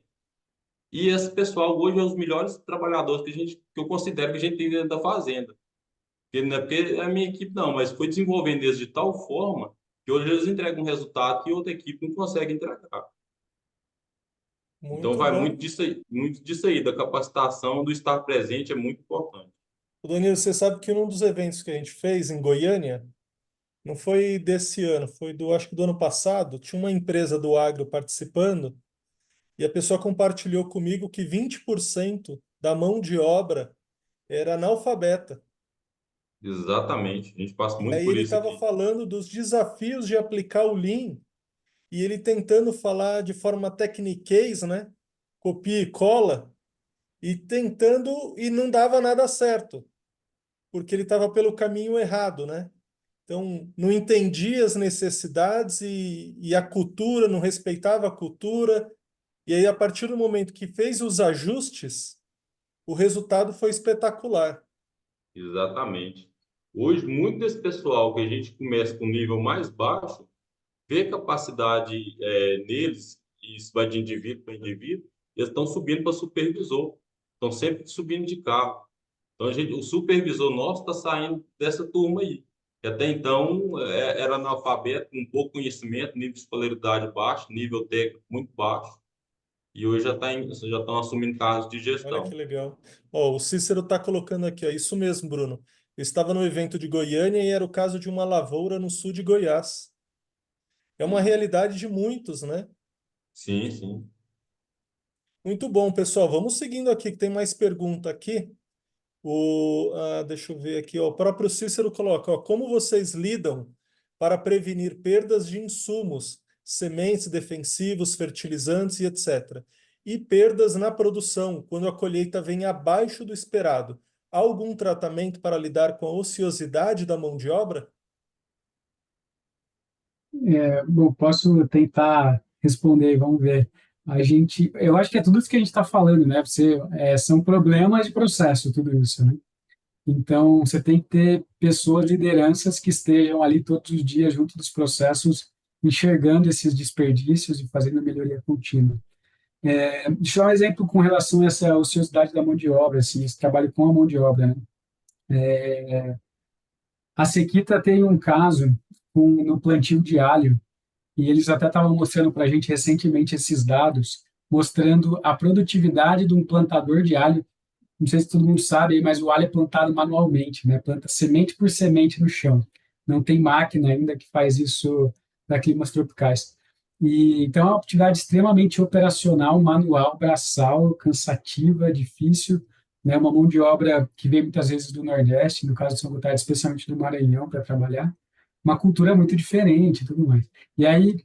E esse pessoal hoje é os melhores trabalhadores que eu considero que a gente tem dentro da fazenda. Porque não é porque é a minha equipe, não, mas foi desenvolvendo eles de tal forma que hoje eles entregam um resultado que outra equipe não consegue entregar. Então Muito vai bom. muito disso aí, da capacitação, do estar presente é muito importante. Ô, Danilo, você sabe que num dos eventos que a gente fez em Goiânia, não foi desse ano, foi acho que do ano passado, tinha uma empresa do agro participando e a pessoa compartilhou comigo que 20% da mão de obra era analfabeta. Exatamente, a gente passa E muito aí por ele isso estava aqui. falando dos desafios de aplicar o Lean e ele tentando falar de forma techniquez, né? Copia e cola, e tentando e não dava nada certo, porque ele estava pelo caminho errado, né? Então, não entendia as necessidades e a cultura, não respeitava a cultura. E aí, a partir do momento que fez os ajustes, o resultado foi espetacular. Exatamente. Hoje, muito desse pessoal que a gente começa com nível mais baixo, vê capacidade neles, e isso vai de indivíduo para indivíduo, eles estão subindo para supervisor, estão sempre subindo de carro. Então, o supervisor nosso está saindo dessa turma aí, que até então era analfabeto, com pouco conhecimento, nível de escolaridade baixo, nível técnico muito baixo, e hoje já estão assumindo cargos de Olha que gestão. legal. Ó, o Cícero está colocando aqui, ó, isso mesmo, Bruno. Eu estava no evento de Goiânia e era o caso de uma lavoura no sul de Goiás. É uma Uhum. realidade de muitos, né? Sim, sim. Muito bom, pessoal. Vamos seguindo aqui, que tem mais pergunta aqui. Deixa eu ver aqui, ó, o próprio Cícero coloca, ó, como vocês lidam para prevenir perdas de insumos, sementes, defensivos, fertilizantes e etc. E perdas na produção, quando a colheita vem abaixo do esperado. Há algum tratamento para lidar com a ociosidade da mão de obra? Bom, posso tentar responder, vamos ver. Eu acho que é tudo isso que a gente está falando, né? São problemas de processo, tudo isso, né? Então, você tem que ter pessoas, lideranças que estejam ali todos os dias junto dos processos, enxergando esses desperdícios e fazendo melhoria contínua. Deixa eu dar um exemplo com relação a essa ociosidade da mão de obra, assim, esse trabalho com a mão de obra, né? A Sequita tem um caso no plantio de alho, e eles até estavam mostrando para a gente recentemente esses dados, mostrando a produtividade de um plantador de alho. Não sei se todo mundo sabe, mas o alho é plantado manualmente, né? Planta semente por semente no chão. Não tem máquina ainda que faz isso para climas tropicais. Então é uma atividade extremamente operacional, manual, braçal, cansativa, difícil, né? Uma mão de obra que vem muitas vezes do Nordeste, no caso de São Gotardo, especialmente do Maranhão, para trabalhar. Uma cultura muito diferente e tudo mais. E aí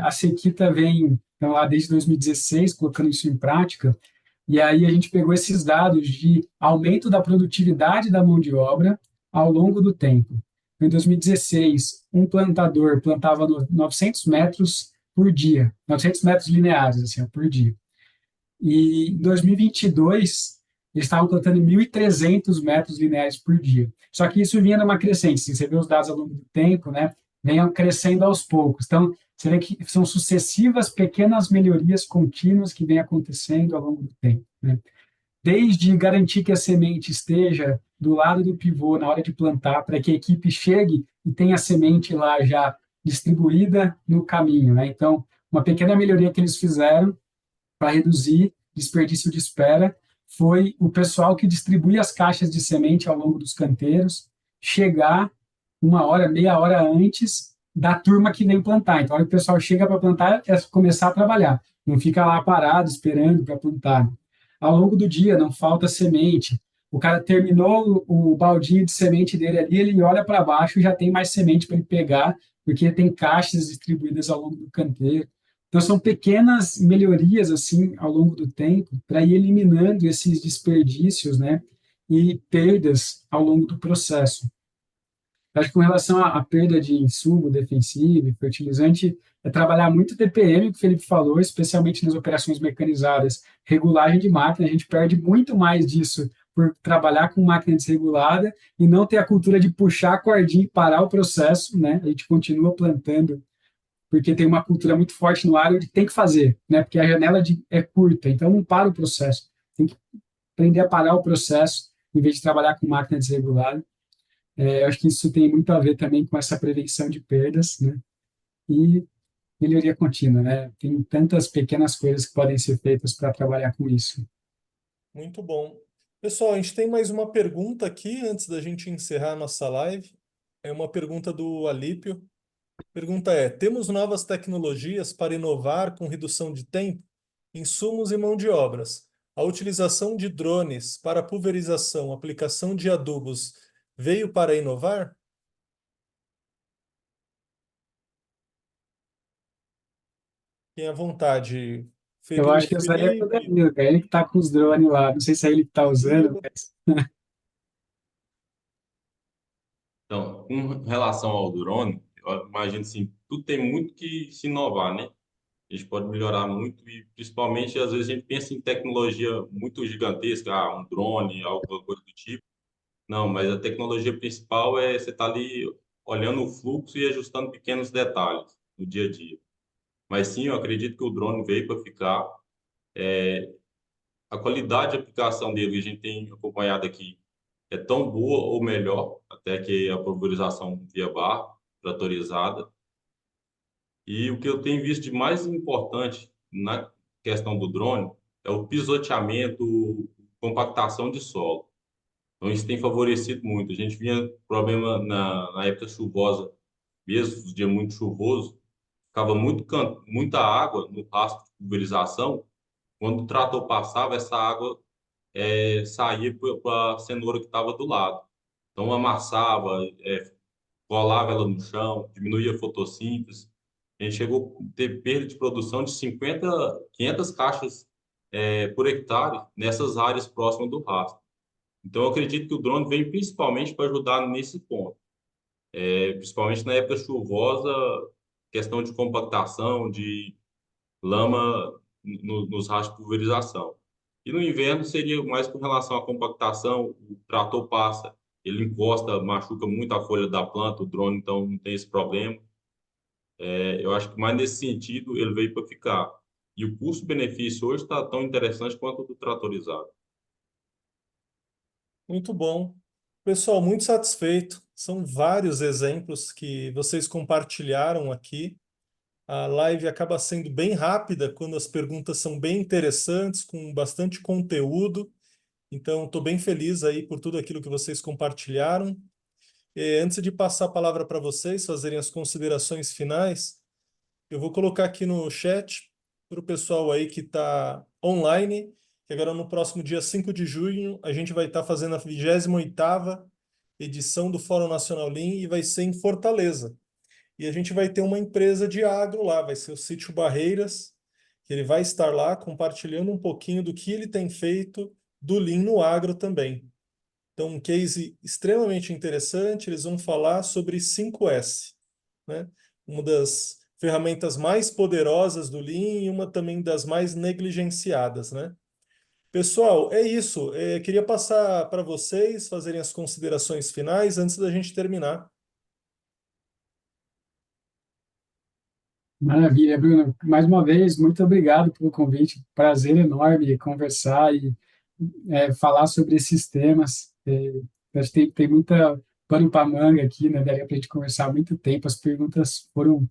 a Sequita vem então, lá desde 2016, colocando isso em prática, e aí a gente pegou esses dados de aumento da produtividade da mão de obra ao longo do tempo. Em 2016, um plantador plantava 900 metros por dia, 900 metros lineares assim, por dia. E em 2022, eles estavam plantando 1.300 metros lineares por dia. Só que isso vinha numa crescente. Se você vê os dados ao longo do tempo, né, venham crescendo aos poucos. Então, você vê que são sucessivas pequenas melhorias contínuas que vêm acontecendo ao longo do tempo, né? Desde garantir que a semente esteja do lado do pivô na hora de plantar, para que a equipe chegue e tenha a semente lá já distribuída no caminho, né? Então, uma pequena melhoria que eles fizeram para reduzir desperdício de espera foi o pessoal que distribui as caixas de semente ao longo dos canteiros chegar uma hora, meia hora antes da turma que vem plantar. Então, a hora que o pessoal chega para plantar, é começar a trabalhar. Não fica lá parado esperando para plantar. Ao longo do dia, não falta semente. O cara terminou o baldinho de semente dele ali, ele olha para baixo e já tem mais semente para ele pegar, porque tem caixas distribuídas ao longo do canteiro. Então, são pequenas melhorias assim ao longo do tempo para ir eliminando esses desperdícios, né, e perdas ao longo do processo. Acho que com relação à perda de insumo defensivo e fertilizante, é trabalhar muito TPM, que o Felipe falou, especialmente nas operações mecanizadas. Regulagem de máquina, a gente perde muito mais disso por trabalhar com máquina desregulada e não ter a cultura de puxar a cordinha e parar o processo, né? A gente continua plantando porque tem uma cultura muito forte no agro de tem que fazer, né? Porque a é curta, então não para o processo. Tem que aprender a parar o processo em vez de trabalhar com máquina desregulada. Eu acho que isso tem muito a ver também com essa prevenção de perdas, né? E melhoria contínua, né? Tem tantas pequenas coisas que podem ser feitas para trabalhar com isso. Muito bom. Pessoal, a gente tem mais uma pergunta aqui antes da gente encerrar a nossa live. É uma pergunta do Alípio. Pergunta é: temos novas tecnologias para inovar com redução de tempo, insumos e mão de obras? A utilização de drones para pulverização, aplicação de adubos veio para inovar? Quem à vontade? Eu acho que essa aí é o Felipe, Danilo, é ele que está com os drones lá. Não sei se é ele que está usando, Danilo. mas Então, com relação ao drone, eu imagino assim, tudo tem muito que se inovar, né? a gente pode melhorar muito e, principalmente, às vezes a gente pensa em tecnologia muito gigantesca, um drone, alguma coisa do tipo. Não, mas a tecnologia principal é você estar ali olhando o fluxo e ajustando pequenos detalhes no dia a dia. Mas sim, eu acredito que o drone veio para ficar. A qualidade de aplicação dele que a gente tem acompanhado aqui é tão boa ou melhor, até que a pulverização via barra, tratorizada. E o que eu tenho visto de mais importante na questão do drone é o pisoteamento, compactação de solo. Então, isso tem favorecido muito. A gente vinha problema na época chuvosa, mesmo, dia muito chuvoso, ficava muita água no rastro de pulverização. Quando o trator passava, essa água saía para a cenoura que estava do lado. Então, amassava, colava ela no chão, diminuía a fotossíntese. A gente chegou a ter perda de produção de 500 caixas por hectare nessas áreas próximas do rastro. Então, eu acredito que o drone vem principalmente para ajudar nesse ponto, principalmente na época chuvosa, questão de compactação, de lama nos rastros de pulverização. E no inverno seria mais com relação à compactação, o trator passa, ele encosta, machuca muito a folha da planta, o drone então não tem esse problema. Eu acho que mais nesse sentido ele veio para ficar. E o custo-benefício hoje está tão interessante quanto o do tratorizado. Muito bom. Pessoal, muito satisfeito. São vários exemplos que vocês compartilharam aqui. A live acaba sendo bem rápida quando as perguntas são bem interessantes, com bastante conteúdo. Então, estou bem feliz aí por tudo aquilo que vocês compartilharam. Antes de passar a palavra para vocês fazerem as considerações finais, eu vou colocar aqui no chat para o pessoal aí que está online, que agora no próximo dia 5 de junho a gente vai estar fazendo a 28ª edição do Fórum Nacional Lean e vai ser em Fortaleza. E a gente vai ter uma empresa de agro lá, vai ser o Sítio Barreiras, que ele vai estar lá compartilhando um pouquinho do que ele tem feito do Lean no agro também. Então, um case extremamente interessante, eles vão falar sobre 5S, né? Uma das ferramentas mais poderosas do Lean e uma também das mais negligenciadas, né? Pessoal, é isso. Queria passar para vocês fazerem as considerações finais antes da gente terminar. Maravilha, Bruno. Mais uma vez, muito obrigado pelo convite. Prazer enorme conversar e falar sobre esses temas. Acho que tem muita pano para manga aqui, né? Daria para a gente conversar há muito tempo. As perguntas foram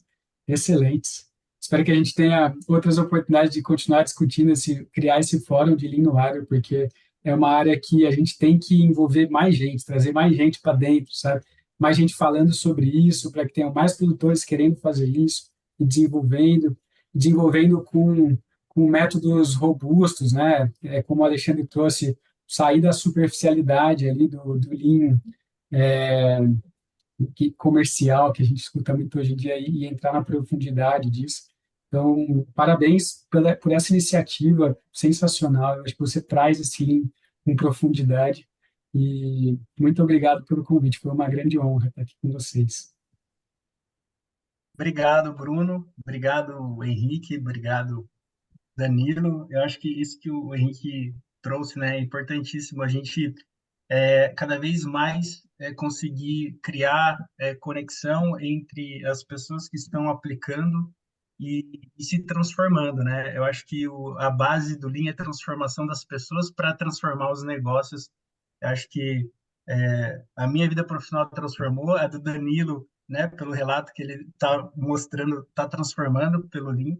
excelentes. Espero que a gente tenha outras oportunidades de continuar discutindo criar esse fórum de Lean no Agro, porque é uma área que a gente tem que envolver mais gente, trazer mais gente para dentro, sabe? Mais gente falando sobre isso, para que tenham mais produtores querendo fazer isso e desenvolvendo com métodos robustos, né? Como o Alexandre trouxe, sair da superficialidade ali do Lean comercial que a gente escuta muito hoje em dia e entrar na profundidade disso. Então, parabéns por essa iniciativa sensacional. Eu acho que você traz esse Lean com profundidade e muito obrigado pelo convite. Foi uma grande honra estar aqui com vocês. Obrigado, Bruno. Obrigado, Henrique. Obrigado, Danilo. Eu acho que isso que o Henrique trouxe, né, é importantíssimo. A gente cada vez mais conseguir criar conexão entre as pessoas que estão aplicando e se transformando, né? Eu acho que a base do Lean é a transformação das pessoas para transformar os negócios. Eu acho que a minha vida profissional transformou, a do Danilo, né, pelo relato que ele está mostrando, está transformando pelo Lean,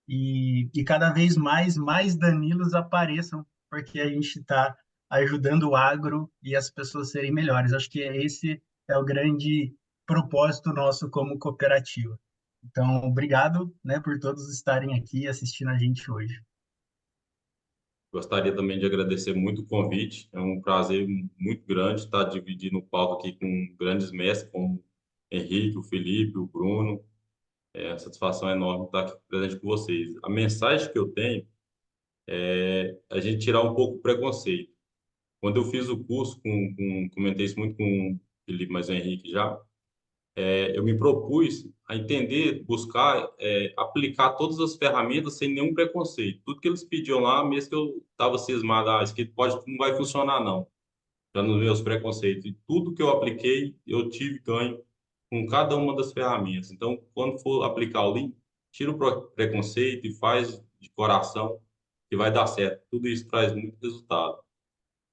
e cada vez mais Danilos apareçam, porque a gente está ajudando o agro e as pessoas serem melhores. Acho que esse é o grande propósito nosso como cooperativa. Então, obrigado, né, por todos estarem aqui assistindo a gente hoje. Gostaria também de agradecer muito o convite. É um prazer muito grande estar dividindo o palco aqui com grandes mestres como o Henrique, o Felipe, o Bruno. É uma satisfação enorme estar aqui presente com vocês. A mensagem que eu tenho é a gente tirar um pouco o preconceito. Quando eu fiz o curso, comentei isso muito com o Felipe, mas o Henrique já, eu me propus a entender, buscar, aplicar todas as ferramentas sem nenhum preconceito. Tudo que eles pediam lá, mesmo que eu estava cismado, isso aqui não vai funcionar, não, já nos meus preconceitos. E tudo que eu apliquei, eu tive ganho com cada uma das ferramentas. Então, quando for aplicar o Lean, tira o preconceito e faz de coração que vai dar certo. Tudo isso traz muito resultado.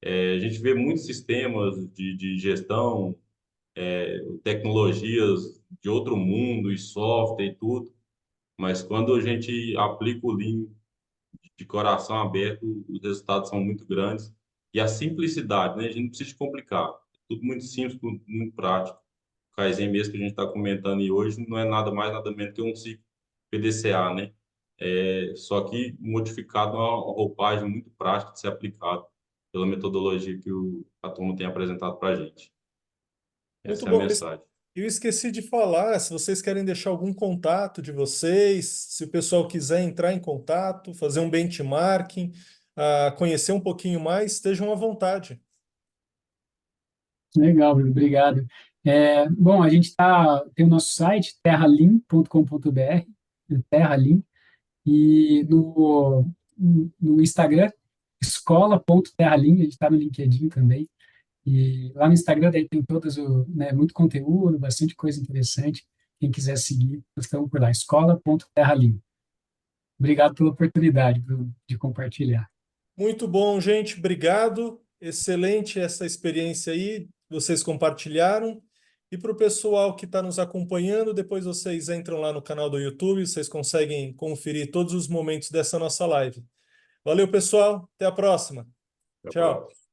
A gente vê muitos sistemas de gestão, tecnologias de outro mundo e software e tudo, mas quando a gente aplica o Lean de coração aberto, os resultados são muito grandes. E a simplicidade, né? A gente não precisa de complicar. É tudo muito simples, tudo muito prático. O Kaizen mesmo que a gente está comentando e hoje não é nada mais, nada menos que um ciclo PDCA, né? Só que modificado uma roupagem muito prática de ser aplicado pela metodologia que a turma tem apresentado para a gente. Muito Essa é a bom. mensagem. Eu esqueci de falar, se vocês querem deixar algum contato de vocês, se o pessoal quiser entrar em contato, fazer um benchmarking, conhecer um pouquinho mais, estejam à vontade. Legal, Bruno, obrigado. Bom, a gente tem o nosso site, terralim.com.br, Terralim, e no Instagram, escola.terralim, a gente está no LinkedIn também. E lá no Instagram daí tem né, muito conteúdo, bastante coisa interessante. Quem quiser seguir, nós estamos por lá, escola.terralim. Obrigado pela oportunidade, Bruno, de compartilhar. Muito bom, gente. Obrigado. Excelente essa experiência aí, que vocês compartilharam. E para o pessoal que está nos acompanhando, depois vocês entram lá no canal do YouTube, vocês conseguem conferir todos os momentos dessa nossa live. Valeu, pessoal. Até a próxima. Até a Tchau. próxima.